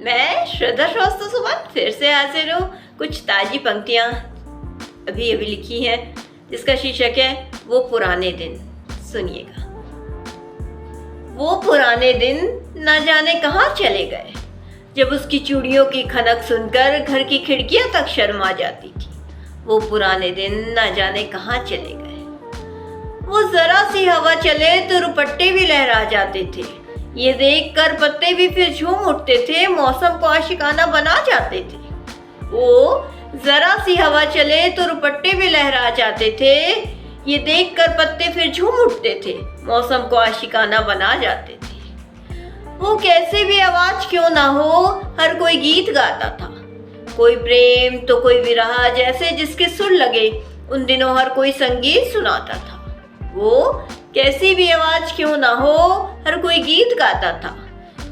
मैं श्रद्धा श्रीवास्तव सुमन फिर से हाजिर हूँ कुछ ताज़ी पंक्तियाँ अभी अभी लिखी हैं, जिसका शीर्षक है वो पुराने दिन। सुनिएगा। वो पुराने दिन ना जाने कहाँ चले गए, जब उसकी चूड़ियों की खनक सुनकर घर की खिड़कियां तक शर्मा जाती थी। वो पुराने दिन ना जाने कहाँ चले गए। वो जरा सी हवा चले तो रुपट्टे भी लहरा जाते थे। ये देखकर पत्ते भी फिर झूम उठते थे, मौसम को आशिकाना बना जाते थे। वो जरा सी हवा चले तो रुपट्टे भी लहरा जाते थे। ये देखकर पत्ते फिर झूम उठते थे, मौसम को आशिकाना बना जाते थे। वो कैसे भी आवाज क्यों ना हो, हर कोई गीत गाता था। कोई प्रेम तो कोई विरह, जैसे जिसके सुर लगे उन दिनों हर कोई संगीत सुनाता था। वो कैसी भी आवाज क्यों ना हो, हर कोई गीत गाता था।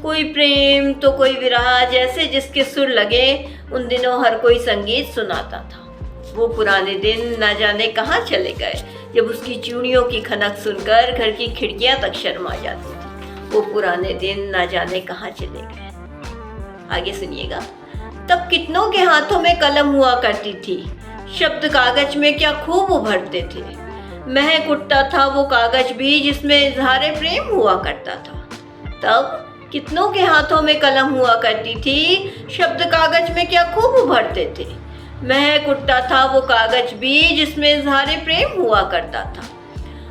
कोई प्रेम तो कोई विरह, जैसे जिसके सुर लगे उन दिनों हर कोई संगीत सुनाता था। वो पुराने दिन ना जाने कहाँ चले गए, जब उसकी चूड़ियों की खनक सुनकर घर की खिड़कियां तक शर्मा जाती थी। वो पुराने दिन ना जाने कहाँ चले गए। आगे सुनिएगा। तब कितनों के हाथों में कलम हुआ करती थी, शब्द कागज में क्या खूब उभरते थे। महक उठता था वो कागज भी, जिसमें इजहारे प्रेम हुआ करता था। तब कितनों के हाथों में कलम हुआ करती थी, शब्द कागज में क्या खूब उभरते थे। महक उठता था वो कागज भी, जिसमें इजहारे प्रेम हुआ करता था।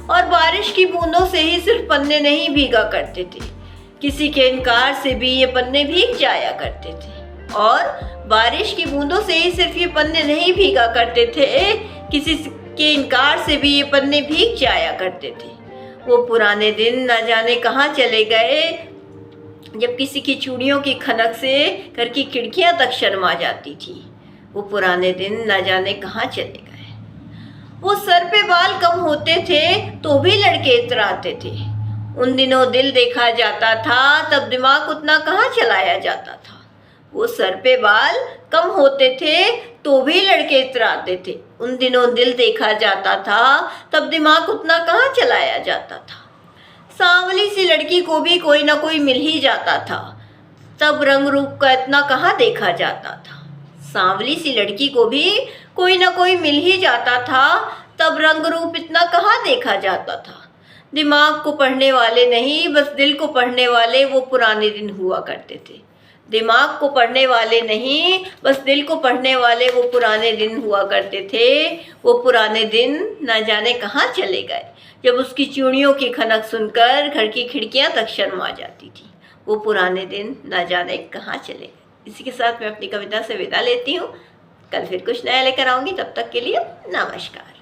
और बारिश की बूंदों से ही सिर्फ पन्ने नहीं भीगा करते थे, किसी के इनकार से भी ये पन्ने भीग जाया करते थे। और बारिश की बूंदों से ही सिर्फ ये पन्ने नहीं भीगा करते थे, किसी के इनकार से भी ये पन्ने भीग जाया करते थे। वो पुराने दिन न जाने कहाँ चले गए, जब किसी की चूड़ियों की खनक से घर की खिड़कियां तक शर्मा जाती थी। वो पुराने दिन न जाने कहाँ चले गए। वो सर पे बाल कम होते थे तो भी लड़के इतराते थे। उन दिनों दिल देखा जाता था, तब दिमाग उतना कहाँ चलाया जाता था। वो सर पे बाल कम होते थे तो भी लड़के इतराते थे। उन दिनों दिल देखा जाता था, तब दिमाग उतना कहाँ चलाया जाता था। सांवली सी लड़की को भी कोई ना कोई मिल ही जाता था, तब रंग रूप का इतना कहाँ देखा जाता था। सांवली सी लड़की को भी कोई ना कोई मिल ही जाता था, तब रंग रूप इतना कहाँ देखा जाता था। दिमाग को पढ़ने वाले नहीं, बस दिल को पढ़ने वाले वो पुराने दिन हुआ करते थे। दिमाग को पढ़ने वाले नहीं, बस दिल को पढ़ने वाले वो पुराने दिन हुआ करते थे। वो पुराने दिन न जाने कहाँ चले गए, जब उसकी चूड़ियों की खनक सुनकर घर की खिड़कियां तक शर्मा जाती थी। वो पुराने दिन न जाने कहाँ चले गए। इसी के साथ मैं अपनी कविता से विदा लेती हूँ। कल फिर कुछ नया लेकर आऊँगी, तब तक के लिए नमस्कार।